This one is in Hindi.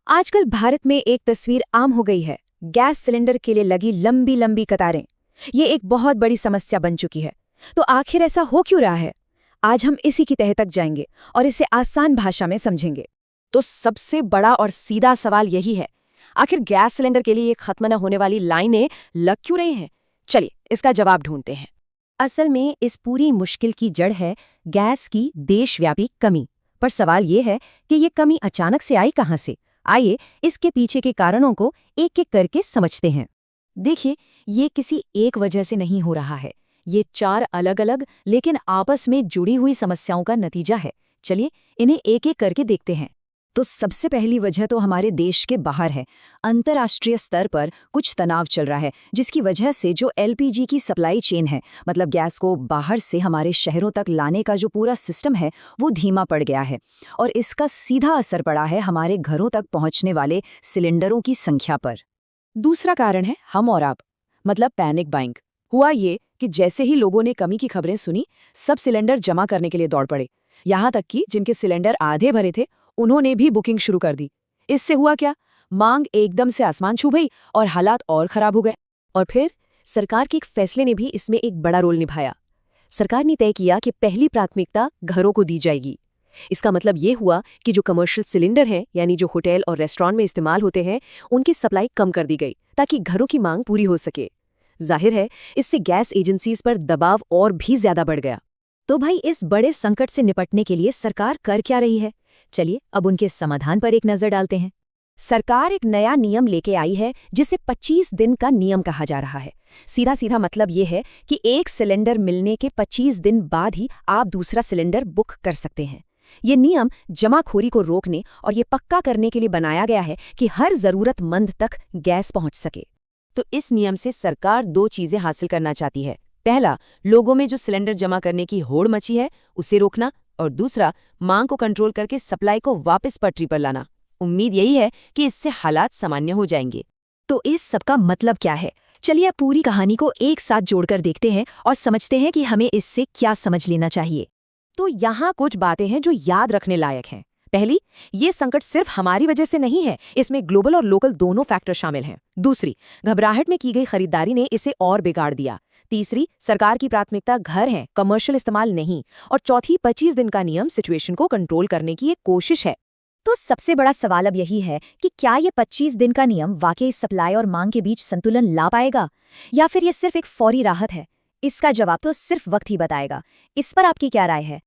आजकल भारत में एक तस्वीर आम हो गई है। गैस सिलेंडर के लिए लगी लंबी लंबी कतारें। ये एक बहुत बड़ी समस्या बन चुकी है। तो आखिर ऐसा हो क्यों रहा है? आज हम इसी की तह तक जाएंगे और इसे आसान भाषा में समझेंगे। तो सबसे बड़ा और सीधा सवाल यही है, आखिर गैस सिलेंडर के लिए ये खत्म न होने वाली लाइनें लग क्यों रही हैं? चलिए इसका जवाब ढूंढते हैं। असल में इस पूरी मुश्किल की जड़ है गैस की देशव्यापी कमी। पर सवाल ये है कि ये कमी अचानक से आई कहाँ से? आइए इसके पीछे के कारणों को एक एक करके समझते हैं। देखिए, ये किसी एक वजह से नहीं हो रहा है। ये 4 अलग अलग लेकिन आपस में जुड़ी हुई समस्याओं का नतीजा है। चलिए इन्हें एक एक करके देखते हैं। तो सबसे पहली वजह तो हमारे देश के बाहर है। अंतर्राष्ट्रीय स्तर पर कुछ तनाव चल रहा है, जिसकी वजह से जो एलपीजी की सप्लाई चेन है, मतलब गैस को बाहर से हमारे शहरों तक लाने का जो पूरा सिस्टम है, वो धीमा पड़ गया है। और इसका सीधा असर पड़ा है हमारे घरों तक पहुंचने वाले सिलेंडरों की संख्या पर। दूसरा कारण है हम और आप, मतलब पैनिक बाइंग। हुआ ये कि जैसे ही लोगों ने कमी की खबरें सुनी, सब सिलेंडर जमा करने के लिए दौड़ पड़े। यहाँ तक कि जिनके सिलेंडर आधे भरे थे, उन्होंने भी बुकिंग शुरू कर दी। इससे हुआ क्या? मांग एकदम से आसमान छू गई और हालात और खराब हो गए। और फिर सरकार के एक फैसले ने भी इसमें एक बड़ा रोल निभाया। सरकार ने तय किया कि पहली प्राथमिकता घरों को दी जाएगी। इसका मतलब ये हुआ कि जो कमर्शियल सिलेंडर हैं, यानी जो होटल और रेस्टोरेंट में इस्तेमाल होते हैं, उनकी सप्लाई कम कर दी गई ताकि घरों की मांग पूरी हो सके। जाहिर है, इससे गैस एजेंसीज पर दबाव और भी ज्यादा बढ़ गया। तो भाई, इस बड़े संकट से निपटने के लिए सरकार कर क्या रही है? चलिए अब उनके समाधान पर एक नजर डालते हैं। सरकार एक नया नियम लेके आई है जिसे 25 दिन का नियम कहा जा रहा है। सीधा सीधा मतलब ये है कि एक सिलेंडर मिलने के 25 दिन बाद ही आप दूसरा सिलेंडर बुक कर सकते हैं। ये नियम जमाखोरी को रोकने और ये पक्का करने के लिए बनाया गया है कि हर जरूरतमंद तक गैस पहुंच सके। तो इस नियम से सरकार 2 चीजें हासिल करना चाहती है। पहला, लोगों में जो सिलेंडर जमा करने की होड़ मची है उसे रोकना, और दूसरा, मांग को कंट्रोल करके सप्लाई को वापस पटरी पर लाना। उम्मीद यही है कि इससे हालात सामान्य हो जाएंगे। तो इस सब का मतलब क्या है? चलिए अब पूरी कहानी को एक साथ जोड़कर देखते हैं और समझते हैं कि हमें इससे क्या समझ लेना चाहिए। तो यहाँ कुछ बातें हैं जो याद रखने लायक हैं। पहली, ये संकट सिर्फ हमारी वजह से नहीं है, इसमें ग्लोबल और लोकल दोनों फैक्टर शामिल हैं। दूसरी, घबराहट में की गई खरीदारी ने इसे और बिगाड़ दिया। तीसरी, सरकार की प्राथमिकता घर है, कमर्शियल इस्तेमाल नहीं। और चौथी, 25 दिन का नियम सिचुएशन को कंट्रोल करने की एक कोशिश है। तो सबसे बड़ा सवाल अब यही है कि क्या ये 25 दिन का नियम वाकई सप्लाई और मांग के बीच संतुलन ला पाएगा, या फिर ये सिर्फ एक फौरी राहत है? इसका जवाब तो सिर्फ वक्त ही बताएगा। इस पर आपकी क्या राय है?